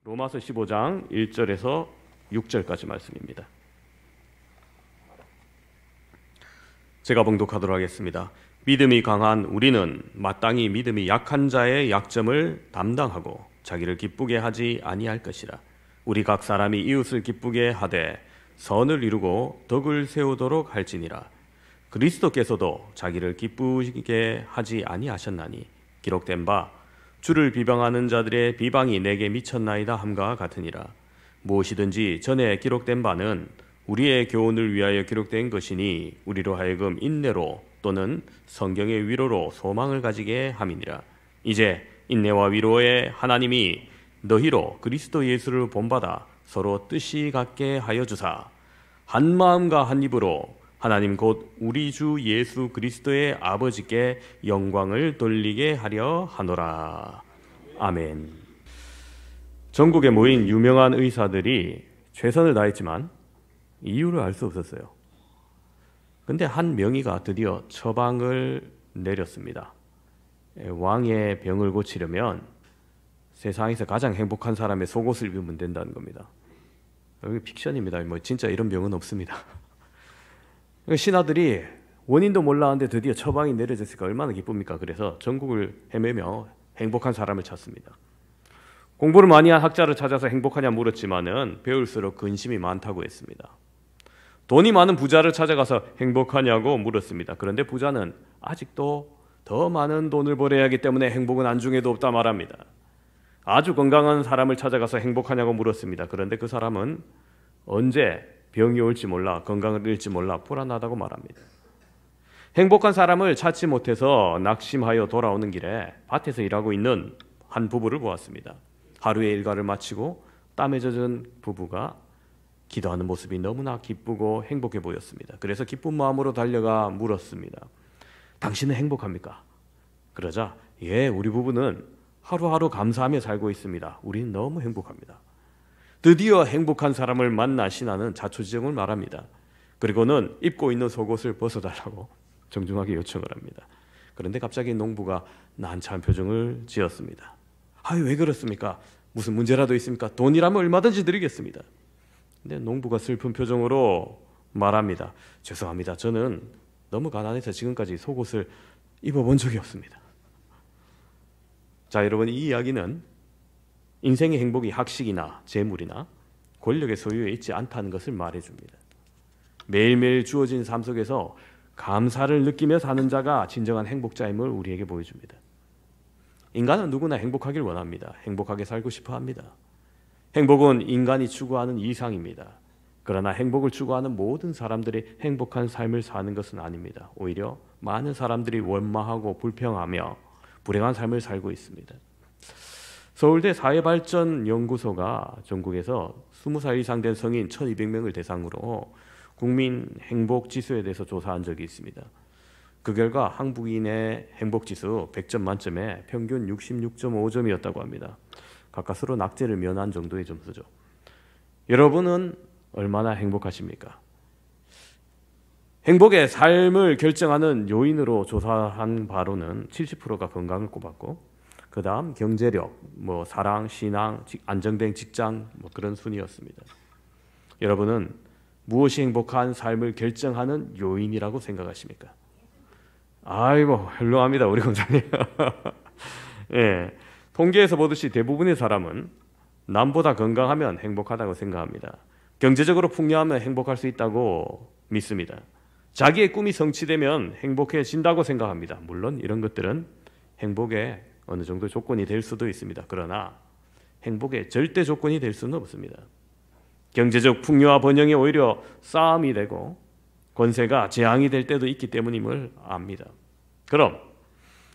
로마서 15장 1절에서 6절까지 말씀입니다. 제가 봉독하도록 하겠습니다. 믿음이 강한 우리는 마땅히 믿음이 약한 자의 약점을 담당하고 자기를 기쁘게 하지 아니할 것이라. 우리 각 사람이 이웃을 기쁘게 하되 선을 이루고 덕을 세우도록 할지니라. 그리스도께서도 자기를 기쁘게 하지 아니하셨나니 기록된 바 주를 비방하는 자들의 비방이 내게 미쳤나이다 함과 같으니라. 무엇이든지 전에 기록된 바는 우리의 교훈을 위하여 기록된 것이니 우리로 하여금 인내로 또는 성경의 위로로 소망을 가지게 함이니라. 이제 인내와 위로에 하나님이 너희로 그리스도 예수를 본받아 서로 뜻이 같게 하여 주사 한 마음과 한 입으로 하나님 곧 우리 주 예수 그리스도의 아버지께 영광을 돌리게 하려 하노라. 아멘. 전국에 모인 유명한 의사들이 최선을 다했지만 이유를 알 수 없었어요. 근데 한 명의가 드디어 처방을 내렸습니다. 왕의 병을 고치려면 세상에서 가장 행복한 사람의 속옷을 입으면 된다는 겁니다. 여기 픽션입니다. 뭐 진짜 이런 병은 없습니다. 신하들이 원인도 몰랐는데 드디어 처방이 내려졌으니까 얼마나 기쁩니까? 그래서 전국을 헤매며 행복한 사람을 찾습니다. 공부를 많이 한 학자를 찾아서 행복하냐 물었지만은 배울수록 근심이 많다고 했습니다. 돈이 많은 부자를 찾아가서 행복하냐고 물었습니다. 그런데 부자는 아직도 더 많은 돈을 벌어야 하기 때문에 행복은 안중에도 없다 말합니다. 아주 건강한 사람을 찾아가서 행복하냐고 물었습니다. 그런데 그 사람은 언제 병이 올지 몰라, 건강을 잃을지 몰라 불안하다고 말합니다. 행복한 사람을 찾지 못해서 낙심하여 돌아오는 길에 밭에서 일하고 있는 한 부부를 보았습니다. 하루의 일과를 마치고 땀에 젖은 부부가 기도하는 모습이 너무나 기쁘고 행복해 보였습니다. 그래서 기쁜 마음으로 달려가 물었습니다. 당신은 행복합니까? 그러자 예, 우리 부부는 하루하루 감사하며 살고 있습니다. 우리는 너무 행복합니다. 드디어 행복한 사람을 만나 신하는 자초지종을 말합니다. 그리고는 입고 있는 속옷을 벗어달라고 정중하게 요청을 합니다. 그런데 갑자기 농부가 난처한 표정을 지었습니다. 아유, 왜 그렇습니까? 무슨 문제라도 있습니까? 돈이라면 얼마든지 드리겠습니다. 근데 농부가 슬픈 표정으로 말합니다. 죄송합니다. 저는 너무 가난해서 지금까지 속옷을 입어본 적이 없습니다. 자, 여러분, 이 이야기는 인생의 행복이 학식이나 재물이나 권력의 소유에 있지 않다는 것을 말해줍니다. 매일매일 주어진 삶 속에서 감사를 느끼며 사는 자가 진정한 행복자임을 우리에게 보여줍니다. 인간은 누구나 행복하길 원합니다. 행복하게 살고 싶어 합니다. 행복은 인간이 추구하는 이상입니다. 그러나 행복을 추구하는 모든 사람들이 행복한 삶을 사는 것은 아닙니다. 오히려 많은 사람들이 원망하고 불평하며 불행한 삶을 살고 있습니다. 서울대 사회발전연구소가 전국에서 20살 이상 된 성인 1200명을 대상으로 국민 행복지수에 대해서 조사한 적이 있습니다. 그 결과 한국인의 행복지수 100점 만점에 평균 66.5점이었다고 합니다. 가까스로 낙제를 면한 정도의 점수죠. 여러분은 얼마나 행복하십니까? 행복의 삶을 결정하는 요인으로 조사한 바로는 70%가 건강을 꼽았고 그 다음 경제력, 사랑, 신앙, 안정된 직장 그런 순이었습니다. 여러분은 무엇이 행복한 삶을 결정하는 요인이라고 생각하십니까? 아이고 훌륭합니다 우리 권사님. 예, 통계에서 보듯이 대부분의 사람은 남보다 건강하면 행복하다고 생각합니다. 경제적으로 풍요하면 행복할 수 있다고 믿습니다. 자기의 꿈이 성취되면 행복해진다고 생각합니다. 물론 이런 것들은 행복의 어느 정도 조건이 될 수도 있습니다. 그러나 행복의 절대 조건이 될 수는 없습니다. 경제적 풍요와 번영이 오히려 싸움이 되고 권세가 재앙이 될 때도 있기 때문임을 압니다. 그럼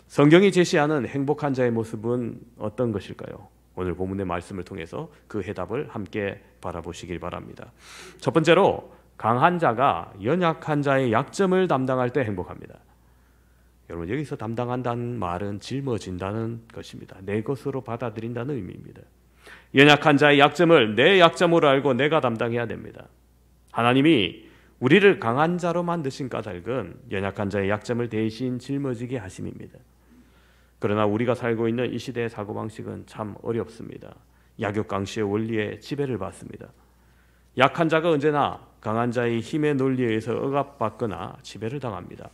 성경이 제시하는 행복한 자의 모습은 어떤 것일까요? 오늘 본문의 말씀을 통해서 그 해답을 함께 바라보시길 바랍니다. 첫 번째로 강한 자가 연약한 자의 약점을 담당할 때 행복합니다. 여러분, 여기서 담당한다는 말은 짊어진다는 것입니다. 내 것으로 받아들인다는 의미입니다. 연약한 자의 약점을 내 약점으로 알고 내가 담당해야 됩니다. 하나님이 우리를 강한 자로 만드신 까닭은 연약한 자의 약점을 대신 짊어지게 하심입니다. 그러나 우리가 살고 있는 이 시대의 사고방식은 참 어렵습니다. 약육강시의 원리에 지배를 받습니다. 약한 자가 언제나 강한 자의 힘의 논리에 의해서 억압받거나 지배를 당합니다.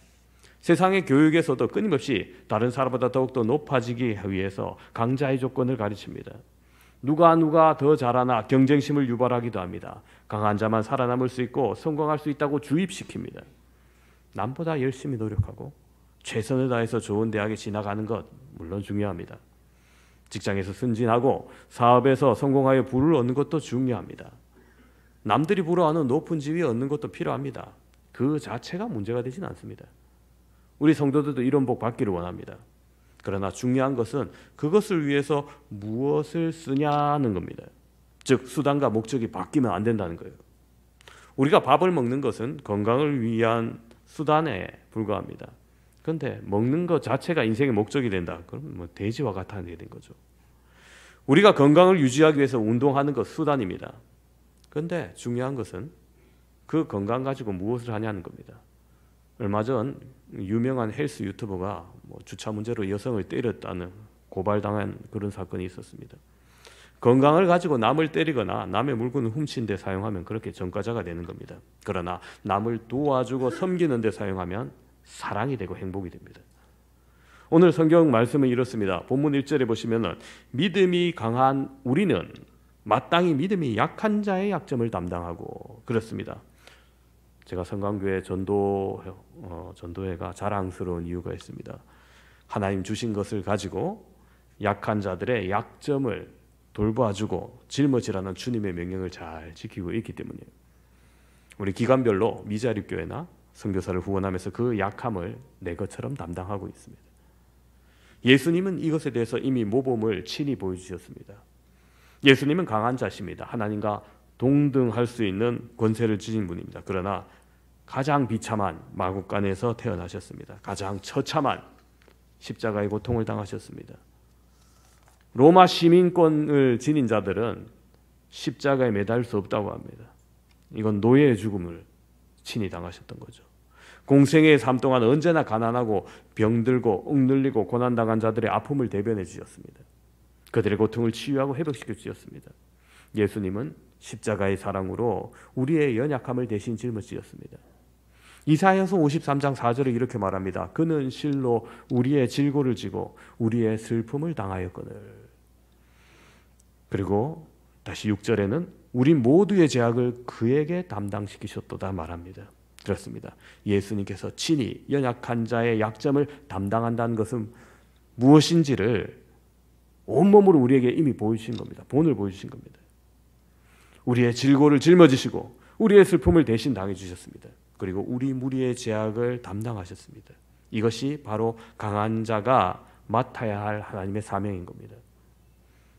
세상의 교육에서도 끊임없이 다른 사람보다 더욱더 높아지기 위해서 강자의 조건을 가르칩니다. 누가 더 잘하나 경쟁심을 유발하기도 합니다. 강한 자만 살아남을 수 있고 성공할 수 있다고 주입시킵니다. 남보다 열심히 노력하고 최선을 다해서 좋은 대학에 진학하는 것 물론 중요합니다. 직장에서 승진하고 사업에서 성공하여 부를 얻는 것도 중요합니다. 남들이 부러워하는 높은 지위 얻는 것도 필요합니다. 그 자체가 문제가 되지는 않습니다. 우리 성도들도 이런 복 받기를 원합니다. 그러나 중요한 것은 그것을 위해서 무엇을 쓰냐는 겁니다. 즉 수단과 목적이 바뀌면 안 된다는 거예요. 우리가 밥을 먹는 것은 건강을 위한 수단에 불과합니다. 그런데 먹는 것 자체가 인생의 목적이 된다. 그럼 뭐 돼지와 같아야 되는 거죠. 우리가 건강을 유지하기 위해서 운동하는 것 수단입니다. 그런데 중요한 것은 그 건강 가지고 무엇을 하냐는 겁니다. 얼마 전 유명한 헬스 유튜버가 주차 문제로 여성을 때렸다는 고발당한 그런 사건이 있었습니다. 건강을 가지고 남을 때리거나 남의 물건을 훔친 데 사용하면 그렇게 전과자가 되는 겁니다. 그러나 남을 도와주고 섬기는 데 사용하면 사랑이 되고 행복이 됩니다. 오늘 성경 말씀은 이렇습니다. 본문 1절에 보시면 믿음이 강한 우리는 마땅히 믿음이 약한 자의 약점을 담당하고 그렇습니다. 제가 성강교회 전도회가 자랑스러운 이유가 있습니다. 하나님 주신 것을 가지고 약한 자들의 약점을 돌봐주고 짊어지라는 주님의 명령을 잘 지키고 있기 때문이에요. 우리 기간별로 미자립교회나 선교사를 후원하면서 그 약함을 내 것처럼 담당하고 있습니다. 예수님은 이것에 대해서 이미 모범을 친히 보여주셨습니다. 예수님은 강한 자십니다. 하나님과 동등할 수 있는 권세를 지닌 분입니다. 그러나 가장 비참한 마국간에서 태어나셨습니다. 가장 처참한 십자가의 고통을 당하셨습니다. 로마 시민권을 지닌 자들은 십자가에 매달 수 없다고 합니다. 이건 노예의 죽음을 친히 당하셨던 거죠. 공생의 삶 동안 언제나 가난하고 병들고 억눌리고 고난당한 자들의 아픔을 대변해 주셨습니다. 그들의 고통을 치유하고 회복시켜 주셨습니다. 예수님은 십자가의 사랑으로 우리의 연약함을 대신 짊어지셨습니다. 이사야서 53장 4절에 이렇게 말합니다. 그는 실로 우리의 질고를 지고 우리의 슬픔을 당하였거늘. 그리고 다시 6절에는 우리 모두의 죄악을 그에게 담당시키셨도다 말합니다. 그렇습니다. 예수님께서 친히 연약한 자의 약점을 담당한다는 것은 무엇인지를 온몸으로 우리에게 이미 보여주신 겁니다. 본을 보여주신 겁니다. 우리의 질고를 짊어지시고 우리의 슬픔을 대신 당해주셨습니다. 그리고 우리 무리의 죄악을 담당하셨습니다. 이것이 바로 강한 자가 맡아야 할 하나님의 사명인 겁니다.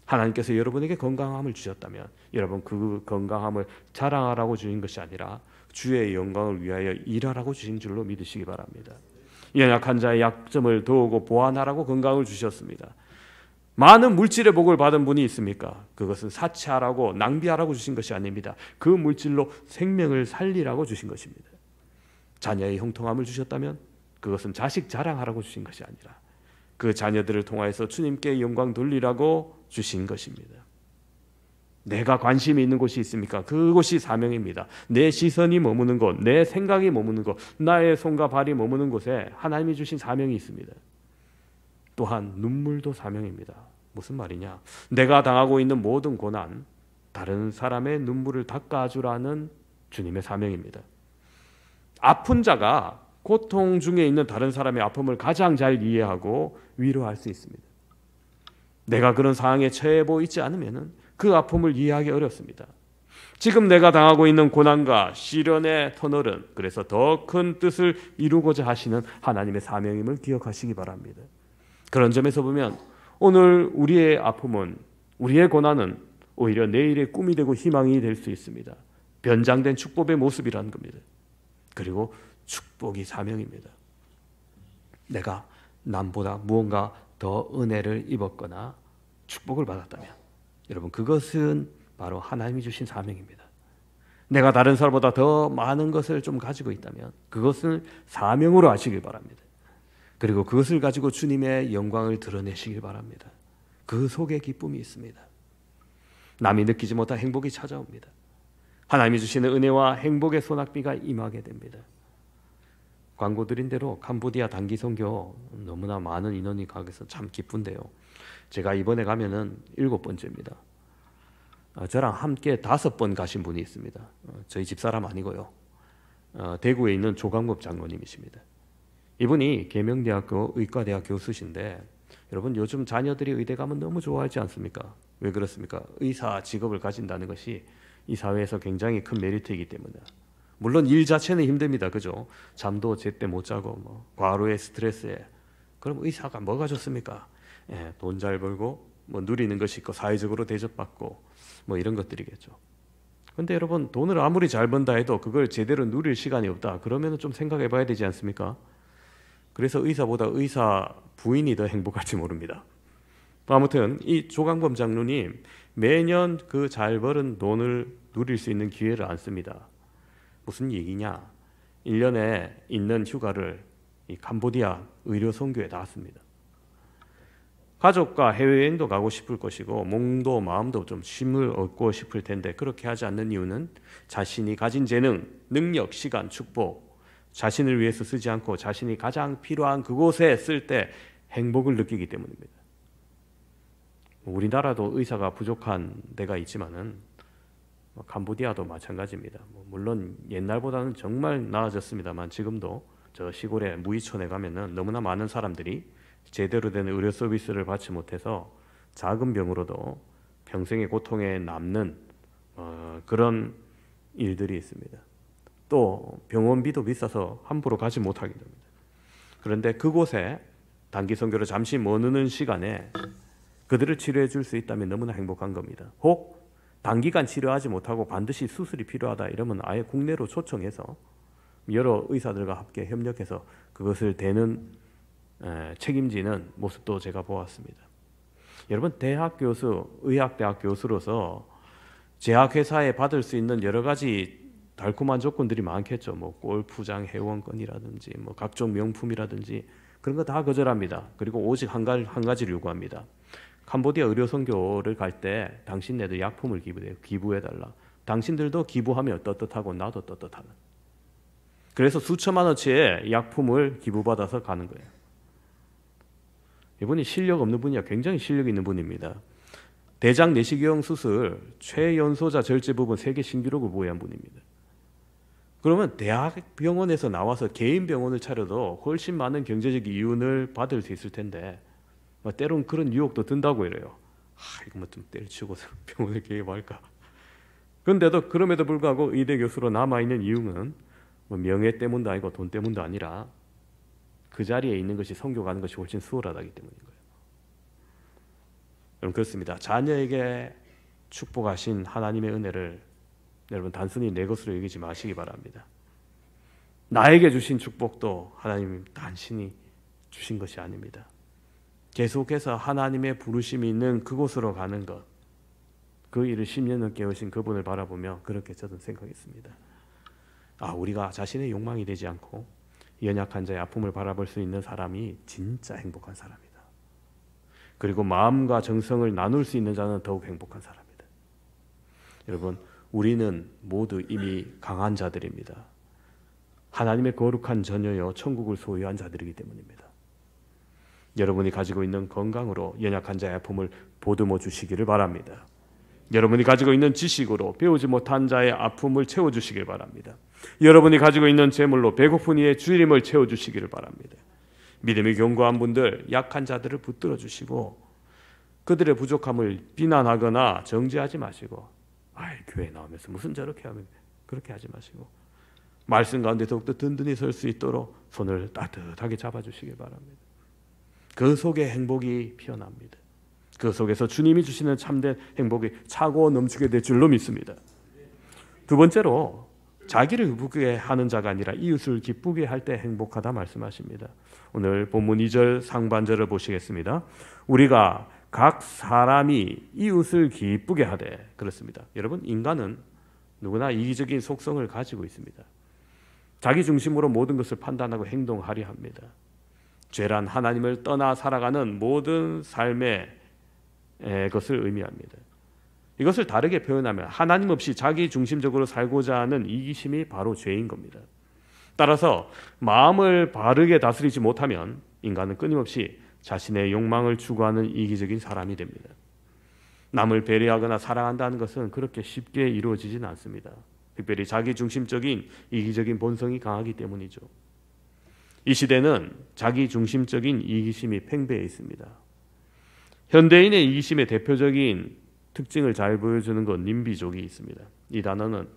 하나님께서 여러분에게 건강함을 주셨다면 여러분 그 건강함을 자랑하라고 주신 것이 아니라 주의 영광을 위하여 일하라고 주신 줄로 믿으시기 바랍니다. 연약한 자의 약점을 도우고 보완하라고 건강을 주셨습니다. 많은 물질의 복을 받은 분이 있습니까? 그것은 사치하라고 낭비하라고 주신 것이 아닙니다. 그 물질로 생명을 살리라고 주신 것입니다. 자녀의 형통함을 주셨다면 그것은 자식 자랑하라고 주신 것이 아니라 그 자녀들을 통하여서 주님께 영광 돌리라고 주신 것입니다. 내가 관심이 있는 곳이 있습니까? 그곳이 사명입니다. 내 시선이 머무는 곳, 내 생각이 머무는 곳, 나의 손과 발이 머무는 곳에 하나님이 주신 사명이 있습니다. 또한 눈물도 사명입니다. 무슨 말이냐? 내가 당하고 있는 모든 고난, 다른 사람의 눈물을 닦아주라는 주님의 사명입니다. 아픈 자가 고통 중에 있는 다른 사람의 아픔을 가장 잘 이해하고 위로할 수 있습니다. 내가 그런 상황에 처해 있지 않으면 그 아픔을 이해하기 어렵습니다. 지금 내가 당하고 있는 고난과 시련의 터널은 그래서 더 큰 뜻을 이루고자 하시는 하나님의 사명임을 기억하시기 바랍니다. 그런 점에서 보면 오늘 우리의 아픔은, 우리의 고난은 오히려 내일의 꿈이 되고 희망이 될 수 있습니다. 변장된 축복의 모습이라는 겁니다. 그리고 축복이 사명입니다. 내가 남보다 무언가 더 은혜를 입었거나 축복을 받았다면 여러분 그것은 바로 하나님이 주신 사명입니다. 내가 다른 사람보다 더 많은 것을 좀 가지고 있다면 그것을 사명으로 하시길 바랍니다. 그리고 그것을 가지고 주님의 영광을 드러내시길 바랍니다. 그 속에 기쁨이 있습니다. 남이 느끼지 못한 행복이 찾아옵니다. 하나님이 주시는 은혜와 행복의 소낙비가 임하게 됩니다. 광고 드린 대로 캄보디아 단기 선교 너무나 많은 인원이 가서 참 기쁜데요. 제가 이번에 가면은 7번째입니다. 저랑 함께 5번 가신 분이 있습니다. 저희 집사람 아니고요. 대구에 있는 조광법 장로님이십니다. 이분이 계명대학교 의과대학 교수신데 여러분 요즘 자녀들이 의대 가면 너무 좋아하지 않습니까? 왜 그렇습니까? 의사 직업을 가진다는 것이 이 사회에서 굉장히 큰 메리트이기 때문에 물론 일 자체는 힘듭니다. 그죠? 잠도 제때 못 자고 뭐 과로의 스트레스에 그럼 의사가 뭐가 좋습니까? 예, 돈 잘 벌고 뭐 누리는 것이 있고 사회적으로 대접받고 뭐 이런 것들이겠죠. 근데 여러분 돈을 아무리 잘 번다 해도 그걸 제대로 누릴 시간이 없다. 그러면 좀 생각해 봐야 되지 않습니까? 그래서 의사보다 의사 부인이 더 행복할지 모릅니다. 아무튼 이 조광범 장로님 매년 그 잘 벌은 돈을 누릴 수 있는 기회를 안 씁니다. 무슨 얘기냐? 1년에 있는 휴가를 이 캄보디아 의료 선교에 다 씁니다. 가족과 해외여행도 가고 싶을 것이고 몸도 마음도 좀 쉼을 얻고 싶을 텐데 그렇게 하지 않는 이유는 자신이 가진 재능, 능력, 시간, 축복 자신을 위해서 쓰지 않고 자신이 가장 필요한 그곳에 쓸 때 행복을 느끼기 때문입니다. 우리나라도 의사가 부족한 데가 있지만은 캄보디아도 마찬가지입니다. 물론 옛날보다는 정말 나아졌습니다만 지금도 저 시골의 무이촌에 가면은 너무나 많은 사람들이 제대로 된 의료 서비스를 받지 못해서 작은 병으로도 평생의 고통에 남는 그런 일들이 있습니다. 또 병원비도 비싸서 함부로 가지 못하게 됩니다. 그런데 그곳에 단기 선교로 잠시 머무는 시간에 그들을 치료해 줄 수 있다면 너무나 행복한 겁니다. 혹 단기간 치료하지 못하고 반드시 수술이 필요하다 이러면 아예 국내로 초청해서 여러 의사들과 함께 협력해서 그것을 책임지는 모습도 제가 보았습니다. 여러분 대학 교수, 의학대학 교수로서 제약회사에 받을 수 있는 여러 가지 달콤한 조건들이 많겠죠. 뭐 골프장 회원권이라든지 뭐 각종 명품이라든지 그런 거 다 거절합니다. 그리고 오직 한 가지를 요구합니다. 캄보디아 의료 선교를 갈 때 당신네들 약품을 기부해달라. 당신들도 기부하면 떳떳하고 나도 떳떳하다. 그래서 수천만 원치의 약품을 기부받아서 가는 거예요. 이분이 실력 없는 분이야. 굉장히 실력 있는 분입니다. 대장 내시경 수술 최연소자 절제 부분 세계 신기록을 보유한 분입니다. 그러면 대학 병원에서 나와서 개인 병원을 차려도 훨씬 많은 경제적 이윤을 받을 수 있을 텐데 때론 그런 유혹도 든다고 이래요. 이거 뭐 좀 때려치고 병원을 개업할까. 그런데도 그럼에도 불구하고 의대 교수로 남아있는 이유는 뭐 명예 때문도 아니고 돈 때문도 아니라 그 자리에 있는 것이 선교 가는 것이 훨씬 수월하다기 때문인 거예요. 여러분 그렇습니다. 자녀에게 축복하신 하나님의 은혜를 여러분 단순히 내 것으로 여기지 마시기 바랍니다. 나에게 주신 축복도 하나님 단신히 주신 것이 아닙니다. 계속해서 하나님의 부르심이 있는 그곳으로 가는 것, 그 일을 10년 넘게 하신 그분을 바라보며 그렇게 저는 생각했습니다. 우리가 자신의 욕망이 되지 않고 연약한 자의 아픔을 바라볼 수 있는 사람이 진짜 행복한 사람이다. 그리고 마음과 정성을 나눌 수 있는 자는 더욱 행복한 사람이다. 여러분 우리는 모두 이미 강한 자들입니다. 하나님의 거룩한 자녀여 천국을 소유한 자들이기 때문입니다. 여러분이 가지고 있는 건강으로 연약한 자의 아픔을 보듬어 주시기를 바랍니다. 여러분이 가지고 있는 지식으로 배우지 못한 자의 아픔을 채워주시길 바랍니다. 여러분이 가지고 있는 재물로 배고픈 이의 주림을 채워주시기를 바랍니다. 믿음이 견고한 분들, 약한 자들을 붙들어 주시고 그들의 부족함을 비난하거나 정죄하지 마시고 교회 나오면서 무슨 저렇게 하면 그렇게 하지 마시고 말씀 가운데 더욱더 든든히 설 수 있도록 손을 따뜻하게 잡아주시길 바랍니다. 그 속에 행복이 피어납니다. 그 속에서 주님이 주시는 참된 행복이 차고 넘치게 될 줄로 믿습니다. 두 번째로 자기를 기쁘게 하는 자가 아니라 이웃을 기쁘게 할 때 행복하다 말씀하십니다. 오늘 본문 2절 상반절을 보시겠습니다. 우리가 각 사람이 이웃을 기쁘게 하되 그렇습니다. 여러분 인간은 누구나 이기적인 속성을 가지고 있습니다. 자기 중심으로 모든 것을 판단하고 행동하려 합니다. 죄란 하나님을 떠나 살아가는 모든 삶의 것을 의미합니다. 이것을 다르게 표현하면 하나님 없이 자기 중심적으로 살고자 하는 이기심이 바로 죄인 겁니다. 따라서 마음을 바르게 다스리지 못하면 인간은 끊임없이 자신의 욕망을 추구하는 이기적인 사람이 됩니다. 남을 배려하거나 사랑한다는 것은 그렇게 쉽게 이루어지진 않습니다. 특별히 자기 중심적인 이기적인 본성이 강하기 때문이죠. 이 시대는 자기 중심적인 이기심이 팽배해 있습니다. 현대인의 이기심의 대표적인 특징을 잘 보여주는 건 님비족이 있습니다. 이 단어는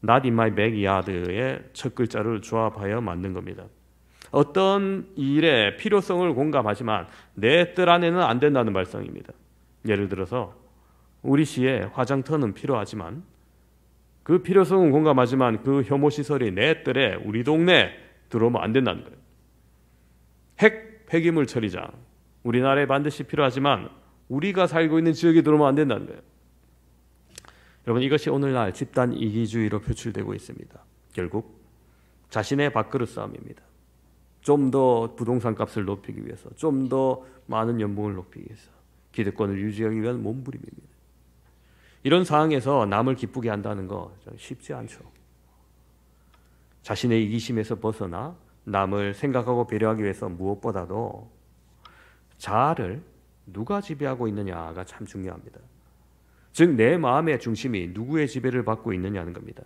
Not in my backyard의 첫 글자를 조합하여 만든 겁니다. 어떤 일의 필요성을 공감하지만 내 뜻 안에는 안 된다는 발상입니다. 예를 들어서 우리 시에 화장터는 필요하지만 그 필요성은 공감하지만 그 혐오시설이 내 뜰에 우리 동네에 들어오면 안 된다는 거예요. 핵 폐기물 처리장 우리나라에 반드시 필요하지만 우리가 살고 있는 지역에 들어오면 안 된다는 거예요. 여러분, 이것이 오늘날 집단 이기주의로 표출되고 있습니다. 결국 자신의 밥그릇 싸움입니다. 좀 더 부동산 값을 높이기 위해서, 좀 더 많은 연봉을 높이기 위해서, 기득권을 유지하기 위한 몸부림입니다. 이런 상황에서 남을 기쁘게 한다는 거 쉽지 않죠. 자신의 이기심에서 벗어나 남을 생각하고 배려하기 위해서 무엇보다도 자아를 누가 지배하고 있느냐가 참 중요합니다. 즉 내 마음의 중심이 누구의 지배를 받고 있느냐는 겁니다.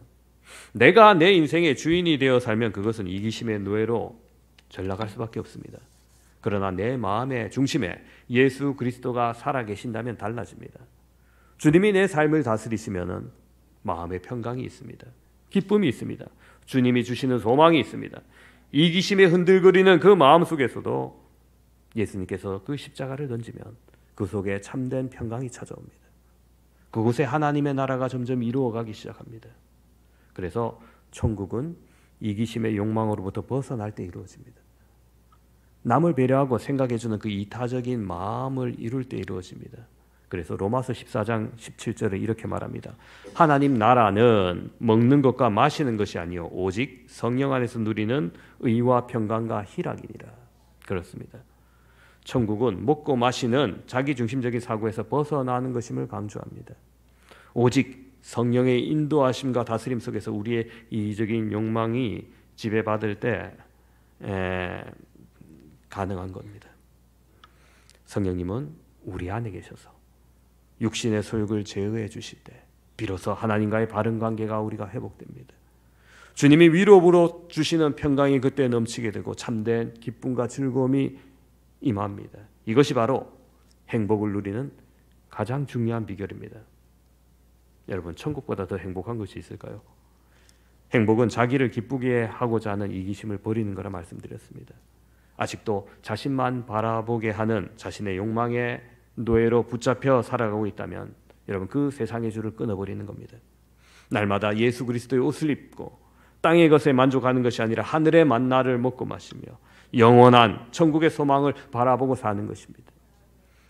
내가 내 인생의 주인이 되어 살면 그것은 이기심의 노예로 전락할 수밖에 없습니다. 그러나 내 마음의 중심에 예수 그리스도가 살아계신다면 달라집니다. 주님이 내 삶을 다스리시면 마음의 평강이 있습니다. 기쁨이 있습니다. 주님이 주시는 소망이 있습니다. 이기심에 흔들거리는 그 마음 속에서도 예수님께서 그 십자가를 던지면 그 속에 참된 평강이 찾아옵니다. 그곳에 하나님의 나라가 점점 이루어가기 시작합니다. 그래서 천국은 이기심의 욕망으로부터 벗어날 때 이루어집니다. 남을 배려하고 생각해주는 그 이타적인 마음을 이룰 때 이루어집니다. 그래서 로마서 14장 17절에 이렇게 말합니다. 하나님 나라는 먹는 것과 마시는 것이 아니요 오직 성령 안에서 누리는 의와 평강과 희락이니라. 그렇습니다. 천국은 먹고 마시는 자기중심적인 사고에서 벗어나는 것임을 강조합니다. 오직 성령의 인도하심과 다스림 속에서 우리의 이기적인 욕망이 지배받을 때 가능한 겁니다. 성령님은 우리 안에 계셔서 육신의 소욕을 제어해 주실 때 비로소 하나님과의 바른 관계가 우리가 회복됩니다. 주님이 위로부로 주시는 평강이 그때 넘치게 되고 참된 기쁨과 즐거움이 임합니다. 이것이 바로 행복을 누리는 가장 중요한 비결입니다. 여러분, 천국보다 더 행복한 것이 있을까요? 행복은 자기를 기쁘게 하고자 하는 이기심을 버리는 거라 말씀드렸습니다. 아직도 자신만 바라보게 하는 자신의 욕망의 노예로 붙잡혀 살아가고 있다면 여러분, 그 세상의 줄을 끊어버리는 겁니다. 날마다 예수 그리스도의 옷을 입고 땅의 것에 만족하는 것이 아니라 하늘의 만나를 먹고 마시며 영원한 천국의 소망을 바라보고 사는 것입니다.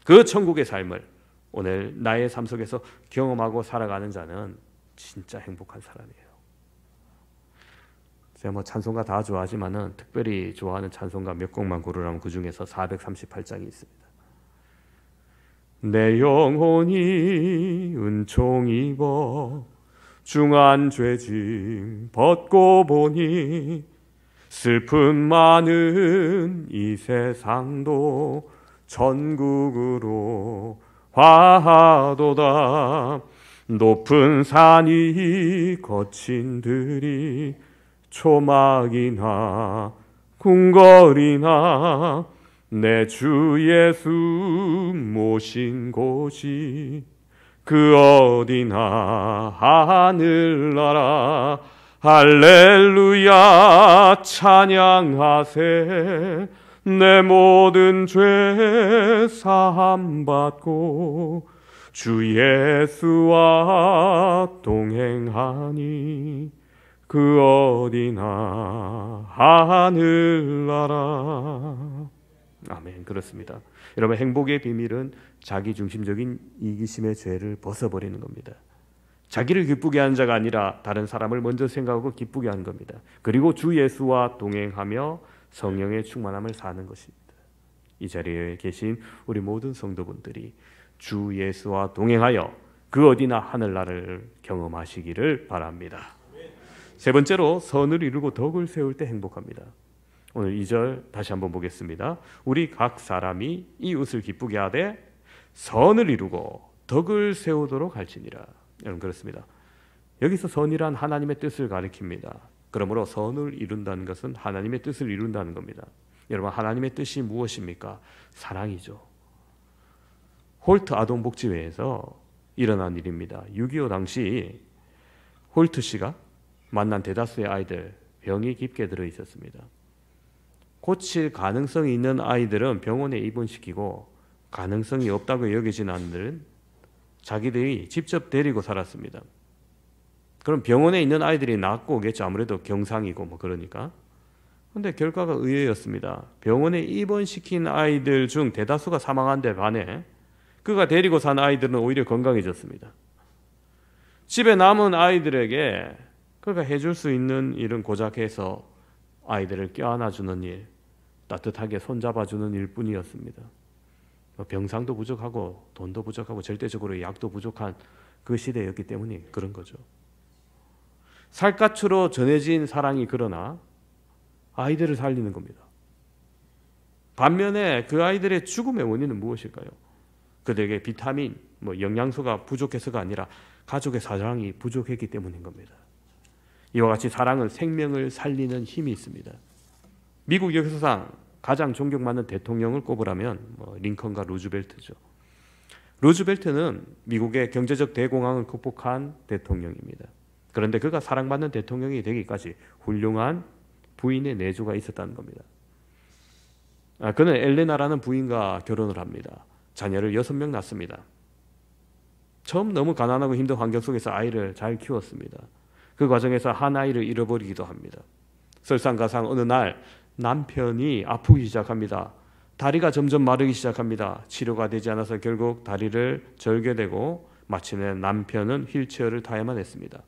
그 천국의 삶을 오늘 나의 삶 속에서 경험하고 살아가는 자는 진짜 행복한 사람이에요. 제가 찬송가 다 좋아하지만은 특별히 좋아하는 찬송가 몇 곡만 고르라면 그 중에서 438장이 있습니다. 내 영혼이 은총 입어 중한 죄짐 벗고 보니 슬픔 많은 이 세상도 천국으로 화하도다. 높은 산이 거친 들이 초막이나 궁궐이나 내 주 예수 모신 곳이 그 어디나 하늘나라. 할렐루야 찬양하세. 내 모든 죄 사함 받고 주 예수와 동행하니 그 어디나 하늘나라. 아멘. 그렇습니다. 여러분, 행복의 비밀은 자기중심적인 이기심의 죄를 벗어버리는 겁니다. 자기를 기쁘게 하는 자가 아니라 다른 사람을 먼저 생각하고 기쁘게 하는 겁니다. 그리고 주 예수와 동행하며 성령의 충만함을 사는 것입니다. 이 자리에 계신 우리 모든 성도분들이 주 예수와 동행하여 그 어디나 하늘나라를 경험하시기를 바랍니다. 세 번째로 선을 이루고 덕을 세울 때 행복합니다. 오늘 2절 다시 한번 보겠습니다. 우리 각 사람이 이웃을 기쁘게 하되 선을 이루고 덕을 세우도록 할지니라. 여러분 그렇습니다. 여기서 선이란 하나님의 뜻을 가리킵니다. 그러므로 선을 이룬다는 것은 하나님의 뜻을 이룬다는 겁니다. 여러분 하나님의 뜻이 무엇입니까? 사랑이죠. 홀트 아동복지회에서 일어난 일입니다. 6.25 당시 홀트 씨가 만난 대다수의 아이들 병이 깊게 들어 있었습니다. 고칠 가능성이 있는 아이들은 병원에 입원시키고 가능성이 없다고 여겨진 아이들은 자기들이 직접 데리고 살았습니다. 그럼 병원에 있는 아이들이 낫고 오겠죠. 아무래도 경상이고 뭐 그러니까. 근데 결과가 의외였습니다. 병원에 입원시킨 아이들 중 대다수가 사망한 데 반해 그가 데리고 산 아이들은 오히려 건강해졌습니다. 집에 남은 아이들에게 그가 해줄 수 있는 일은 고작 해서 아이들을 껴안아주는 일, 따뜻하게 손잡아주는 일뿐이었습니다. 병상도 부족하고 돈도 부족하고 절대적으로 약도 부족한 그 시대였기 때문에 그런 거죠. 살갗으로 전해진 사랑이 그러나 아이들을 살리는 겁니다. 반면에 그 아이들의 죽음의 원인은 무엇일까요? 그들에게 비타민, 영양소가 부족해서가 아니라 가족의 사랑이 부족했기 때문인 겁니다. 이와 같이 사랑은 생명을 살리는 힘이 있습니다. 미국 역사상 가장 존경받는 대통령을 꼽으라면 링컨과 루즈벨트죠. 루즈벨트는 미국의 경제적 대공황을 극복한 대통령입니다. 그런데 그가 사랑받는 대통령이 되기까지 훌륭한 부인의 내조가 있었다는 겁니다. 그는 엘레나라는 부인과 결혼을 합니다. 자녀를 6명 낳습니다. 처음 너무 가난하고 힘든 환경 속에서 아이를 잘 키웠습니다. 그 과정에서 한 아이를 잃어버리기도 합니다. 설상가상 어느 날 남편이 아프기 시작합니다. 다리가 점점 마르기 시작합니다. 치료가 되지 않아서 결국 다리를 절개되고 마침내 남편은 휠체어를 타야만 했습니다.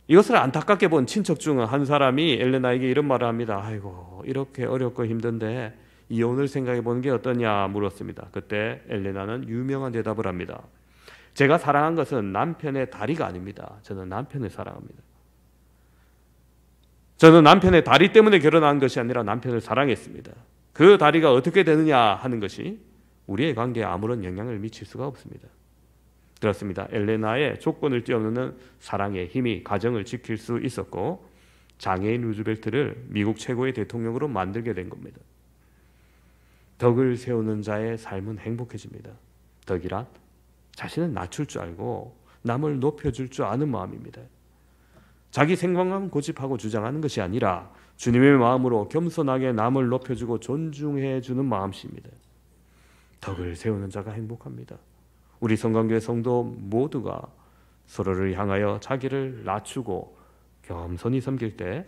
이것을 안타깝게 본 친척 중 한 사람이 엘레나에게 이런 말을 합니다. 아이고 이렇게 어렵고 힘든데 이혼을 생각해 보는 게 어떠냐 물었습니다. 그때 엘레나는 유명한 대답을 합니다. 제가 사랑한 것은 남편의 다리가 아닙니다. 저는 남편을 사랑합니다. 저는 남편의 다리 때문에 결혼한 것이 아니라 남편을 사랑했습니다. 그 다리가 어떻게 되느냐 하는 것이 우리의 관계에 아무런 영향을 미칠 수가 없습니다. 그렇습니다. 엘레나의 조건을 뛰어넘는 사랑의 힘이 가정을 지킬 수 있었고 장애인 루즈벨트를 미국 최고의 대통령으로 만들게 된 겁니다. 덕을 세우는 자의 삶은 행복해집니다. 덕이란 자신을 낮출 줄 알고 남을 높여줄 줄 아는 마음입니다. 자기 생각만 고집하고 주장하는 것이 아니라 주님의 마음으로 겸손하게 남을 높여주고 존중해주는 마음씨입니다. 덕을 세우는 자가 행복합니다. 우리 성강교회 성도 모두가 서로를 향하여 자기를 낮추고 겸손히 섬길 때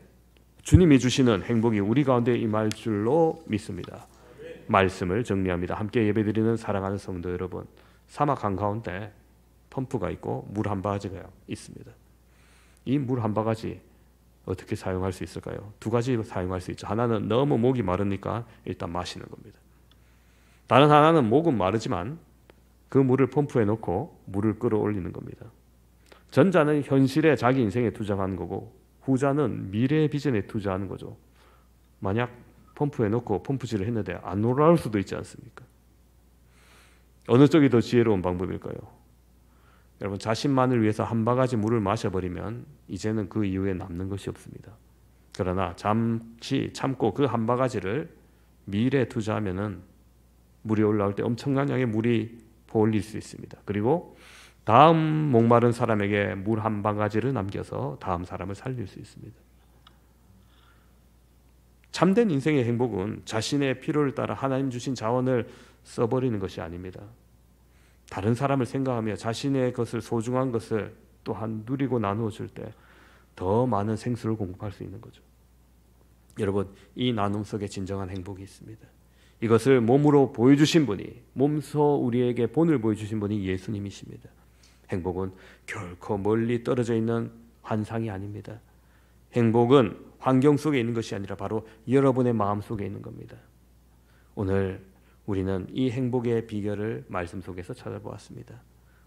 주님이 주시는 행복이 우리 가운데 임할 줄로 믿습니다. 말씀을 정리합니다. 함께 예배드리는 사랑하는 성도 여러분, 사막 한가운데 펌프가 있고 물 한 바가지가 있습니다. 이 물 한 바가지 어떻게 사용할 수 있을까요? 두 가지 사용할 수 있죠. 하나는 너무 목이 마르니까 일단 마시는 겁니다. 다른 하나는 목은 마르지만 그 물을 펌프에 넣고 물을 끌어올리는 겁니다. 전자는 현실에 자기 인생에 투자하는 거고 후자는 미래의 비전에 투자하는 거죠. 만약 펌프에 넣고 펌프질을 했는데 안 올라올 수도 있지 않습니까? 어느 쪽이 더 지혜로운 방법일까요? 여러분, 자신만을 위해서 한 바가지 물을 마셔버리면 이제는 그 이후에 남는 것이 없습니다. 그러나 잠시 참고 그 한 바가지를 미래에 투자하면은 물이 올라올 때 엄청난 양의 물이 보올릴 수 있습니다. 그리고 다음 목마른 사람에게 물 한 바가지를 남겨서 다음 사람을 살릴 수 있습니다. 참된 인생의 행복은 자신의 필요를 따라 하나님 주신 자원을 써버리는 것이 아닙니다. 다른 사람을 생각하며 자신의 것을 소중한 것을 또한 누리고 나누어 줄 때 더 많은 생수를 공급할 수 있는 거죠. 여러분, 이 나눔 속에 진정한 행복이 있습니다. 이것을 몸으로 보여주신 분이, 몸소 우리에게 본을 보여주신 분이 예수님이십니다. 행복은 결코 멀리 떨어져 있는 환상이 아닙니다. 행복은 환경 속에 있는 것이 아니라 바로 여러분의 마음 속에 있는 겁니다. 오늘 우리는 이 행복의 비결을 말씀 속에서 찾아보았습니다.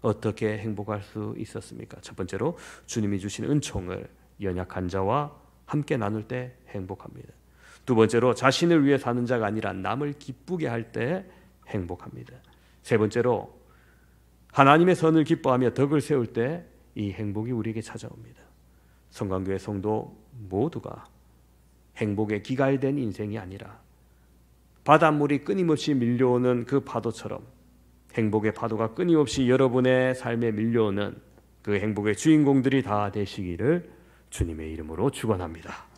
어떻게 행복할 수 있었습니까? 첫 번째로 주님이 주신 은총을 연약한 자와 함께 나눌 때 행복합니다. 두 번째로 자신을 위해 사는 자가 아니라 남을 기쁘게 할 때 행복합니다. 세 번째로 하나님의 선을 기뻐하며 덕을 세울 때 이 행복이 우리에게 찾아옵니다. 성강교회 성도 모두가 행복에 기갈된 인생이 아니라 바닷물이 끊임없이 밀려오는 그 파도처럼 행복의 파도가 끊임없이 여러분의 삶에 밀려오는 그 행복의 주인공들이 다 되시기를 주님의 이름으로 축원합니다.